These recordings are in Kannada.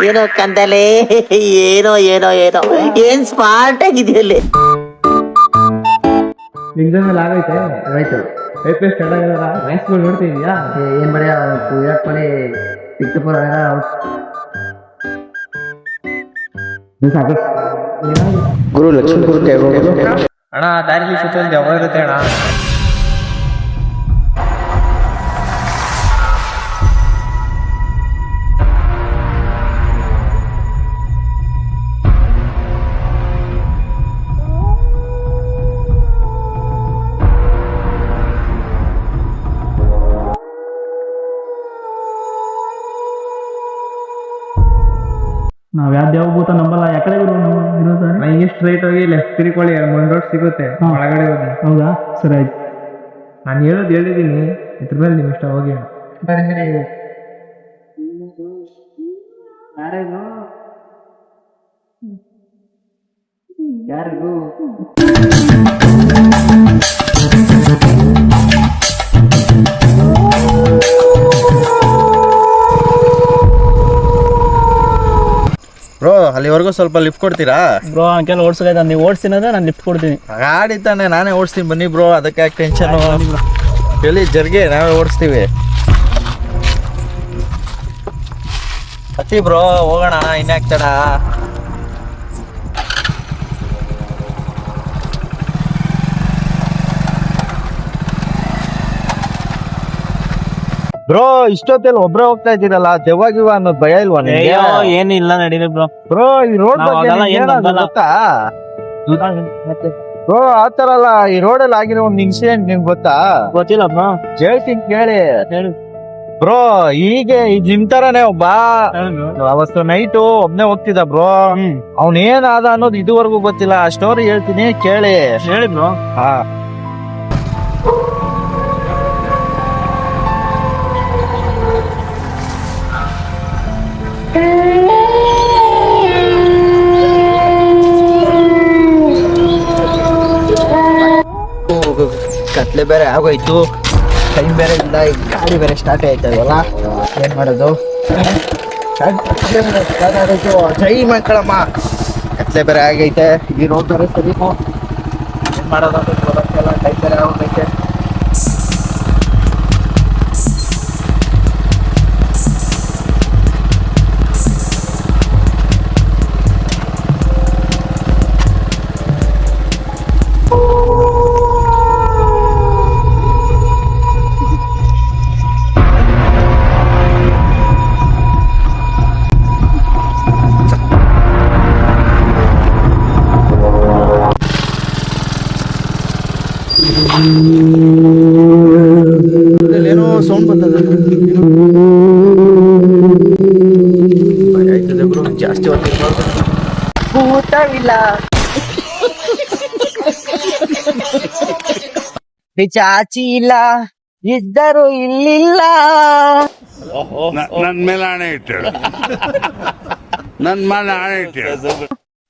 ಏನೋ ಕಂದಲೆ, ಏನೋ ಏನೋ ಏನೋ ಏನ್ ಸ್ಮಾರ್ಟ್ ಆಗಿದೆಯಲ್ಲಿ. ಎಕ್ಸಾಮ್ ಎಲ್ಲ ಆಗೈತೆ ಆಯ್ತು. ಐ ಸ್ಟಾರ್ಟ್ ಆಗಿದಾರ ಮ್ಯಾಚ್ಗಳು ನೋಡ್ತಿದ್ಯಾ? ಏನ್ ಬರೆಯ ವಿರಾಟ್ ಕೊಹ್ಲಿ ಸಿಕ್ಸ್ ಗುರು ಲಕ್ಷ್ಮೀ ಗುರು ಅಣ್ಣ ದಾರಿಲಿ ಸುತ್ತೋದು ಯಾವಾಗ ಇರುತ್ತೆ ಅಣ್ಣ? ನಾವ್ ಯಾವ ಭೂತ ನಂಬಲ್ಲ. ಯಾಕಡೆ ಇರೋದು ಹಿಂಗೆ ಸ್ಟ್ರೈಟ್ ಹೋಗಿ ಲೆಫ್ಟ್ ತಿರ್ಕೊಳ್ಳಿ, ಮುಂದ್ ರೋಡ್ ಸಿಗುತ್ತೆ, ಒಳಗಡೆ ಹೋಗಿ. ಹೌದಾ, ಸರಿ ಆಯ್ತು. ನಾನು ಹೇಳಿದ್ದೀನಿ, ಇದ್ರ ಮೇಲೆ ನಿಮ್ ಇಷ್ಟ, ಹೋಗಿ ಅಣ್ಣ. ಯಾರಿಗೂ ಬ್ರೋ ಅಲ್ಲಿವರೆಗೂ ಸ್ವಲ್ಪ ಲಿಫ್ಟ್ ಕೊಡ್ತೀರಾ? ಬ್ರೋ ಅಂಕೆಲ್ಲ ಓಡಿಸ್ಕೈತ, ನೀವು ಓಡಿಸ್ತೀನಿ ಅಂದ್ರೆ ನಾನು ಲಿಫ್ಟ್ ಕೊಡ್ತೀನಿ. ಗಾಡಿ ತಾನೆ ನಾನೇ ಓಡಿಸ್ತೀನಿ, ಬನ್ನಿ ಬ್ರೋ, ಅದಕ್ಕೆ ಯಾಕೆ ಟೆನ್ಷನ್? ಎಲ್ಲಿ ಜರ್ಗೆ ನಾವೇ ಓಡಿಸ್ತೀವಿ. ಹತ್ತಿ ಬ್ರೋ, ಹೋಗೋಣ, ಇನ್ಯಾಕ್ತಡ. ಬ್ರೋ ಇಷ್ಟೊತ್ತಲ್ಲಿ ಒಬ್ರೇ ಹೋಗ್ತಾ ಇದ್ದೀರಲ್ಲ, ದೆವ್ವಾಗಿವ ಅನ್ನೋದು ಭಯ ಇಲ್ವಾ ನಿಮ್ಗೆ? ಏನಿಲ್ಲ, ನಡೀರಿ ಬ್ರೋ. ಬ್ರೋ ಈ ರೋಡ್ ಗೊತ್ತಾ ಬ್ರೋ? ಆತರ ಅಲ್ಲ, ಈ ರೋಡಲ್ಲಿ ಆಗಿರೋ ಒಂದು ಇನ್ಸಿಡೆಂಟ್ ನಿಮ್ಗೆ ಗೊತ್ತಾ? ಗೊತ್ತಿಲ್ಲ ಬ್ರೋ. ಹೇಳ್ತೀನಿ ಕೇಳಿ ಹೇಳಿ ಬ್ರೋ. ಹೀಗೆ ನಿಮ್ ತರನೇ ಒಬ್ಬ ಅವತ್ತು ನೈಟು ಒಬ್ನೇ ಹೋಗ್ತಿದ್ದ ಬ್ರೋ. ಅವ್ನ್ ಏನಾದ ಅನ್ನೋದು ಇದುವರೆಗೂ ಗೊತ್ತಿಲ್ಲ. ಆ ಸ್ಟೋರಿ ಹೇಳ್ತೀನಿ ಕೇಳಿ. ಹೇಳಿ ಬ್ರೋ. ಹಾ, ಕತ್ಲೆ ಬೇರೆ ಆಗೋಯ್ತು, ಟೈಮ್ ಬೇರೆ ಇಲ್ಲ, ಈಗ ಗಾಡಿ ಬೇರೆ ಸ್ಟಾರ್ಟ್ ಆಯ್ತಲ್ವಲ್ಲ, ಏನ್ ಮಾಡೋದು? ಜೈ ಮಕ್ಕಳಮ್ಮ, ಕತ್ಲೆ ಬೇರೆ ಆಗೈತೆ, ಈ ರೋಡ್ ಬೇರೆ ಸರಿ ಏನ್ ಮಾಡೋದು? ಟೈಮ್ ಬೇರೆ ಆಗೋಗೈತೆ. ಏನೋ ಸೌಂಡ್ ಬಂದದ, ಆಯ್ತದೆ ಬ್ರೋ, ಜಾಸ್ತಿ ಹೊತ್ತಿಲ್ಲ. ಭೂತವಿಲ್ಲ, ಪಿಚಾಚಿ ಇಲ್ಲ, ಇದ್ದರು ಇಲ್ಲಿಲ್ಲ. ನನ್ ಮೇಲೆ ಆಣೆ ಇಟ್ಟು, ನನ್ ಮೇಲೆ ಆಣೆ ಇಟ್ಟು.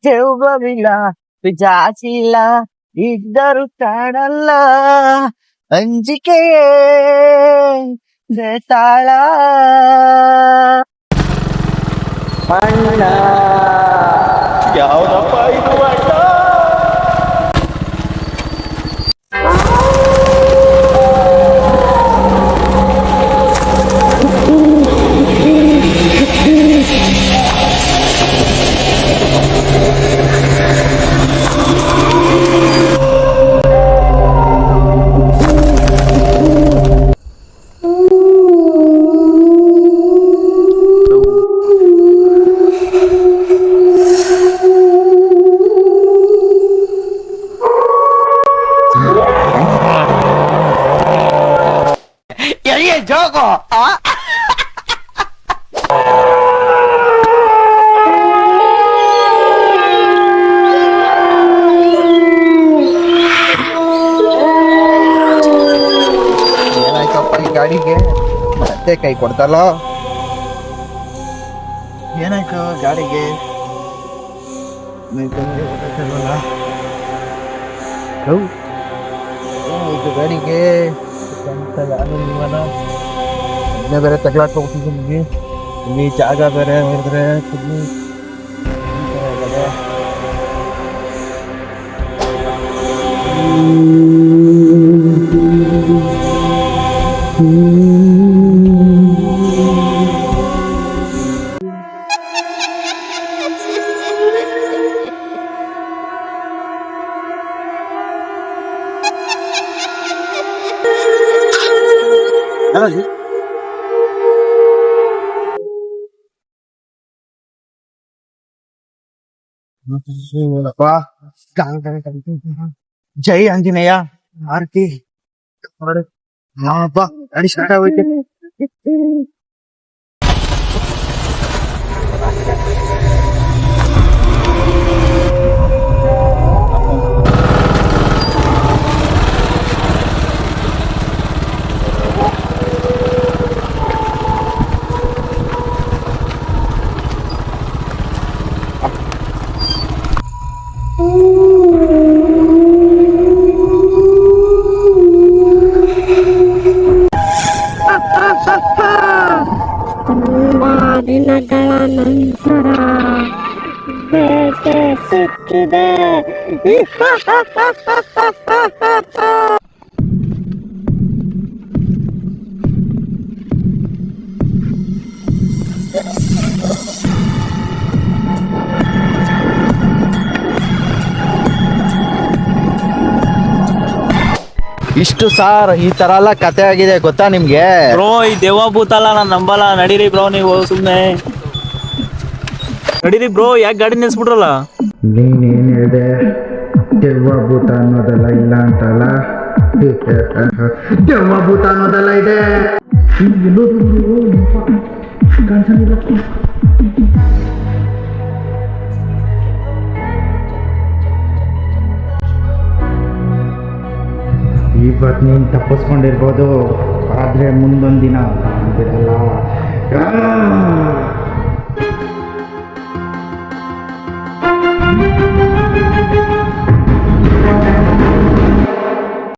ದೆವ್ವವಿಲ್ಲ, ಪಿಚಾಚಿ ಇಲ್ಲ, ಇದ್ದರು ಕಾಣಲ್ಲ, ಅಂಜಿಕೆಯೇ ಬೇತಾಳ. ಅಣ್ಣ ಯಾವ್ದಪ್ಪ ಇದು ಅಣ್ಣ? ಜೋಗೋ ಏನಾಯ್ತಪ್ಪ ಈ ಗಾಡಿಗೆ? ಮತ್ತೆ ಕೈ ಕೊಡ್ತಲ್ಲ, ಏನಾಯ್ತು ಗಾಡಿಗೆ? ಏನಾಯ್ತು ಗಾಡಿಗೆ? ಯಾರು ಒಬ್ನೇ ಬೇರೆ ತಗ್ಲಾಕೋಗ್ತಿದ್ದೀನಿ ಇಲ್ಲಿ ಜಾಗ ಬೇರೆ ನೋಡಿದ್ರೆ ಜೈ ಆಂಜನೇಯ ಆರತಿ ಹಬ್ಬ ಗಾಡಿ ಸ್ಟಾರ್ಟ್ ಆಗೋಯ್ತು. ದಿನಗಳ ನಂತರ ಬೇಟೆ ಸಿಕ್ಕಿದೆ. ಇಷ್ಟು ಸಾರ್ ಈ ತರ ಎಲ್ಲ ಕತೆ ಆಗಿದೆ ಗೊತ್ತಾ ನಿಮ್ಗೆ? ಬ್ರೋ ಈ ದೆವ್ವ ಭೂತ ಅಲ್ಲ, ನಾನು ನಂಬಲ್ಲ. ನಡೀರಿ ಬ್ರೋ, ನೀವು ಸುಮ್ಮನೆ ನಡೀರಿ ಬ್ರೋ. ಯಾಕೆ ಗಾಡಿ ನಿಲ್ಸ್ಬಿಟ್ರಲ್ಲ? ನೀನೇನು ಹೇಳಿದೆ? ದೆವ್ವ ಭೂತ ಅನ್ನೋದೆಲ್ಲ ಇಲ್ಲ ಅಂತಲ್ಲ, ದೆವ್ವ ಭೂತ ಅನ್ನೋದೆಲ್ಲ ಇದೆ. ಇವತ್ತು ನೀನು ತಪ್ಪಿಸ್ಕೊಂಡಿರ್ಬೋದು, ಆದರೆ ಮುಂದೊಂದು ದಿನ ಬಿಡಲ್ಲ.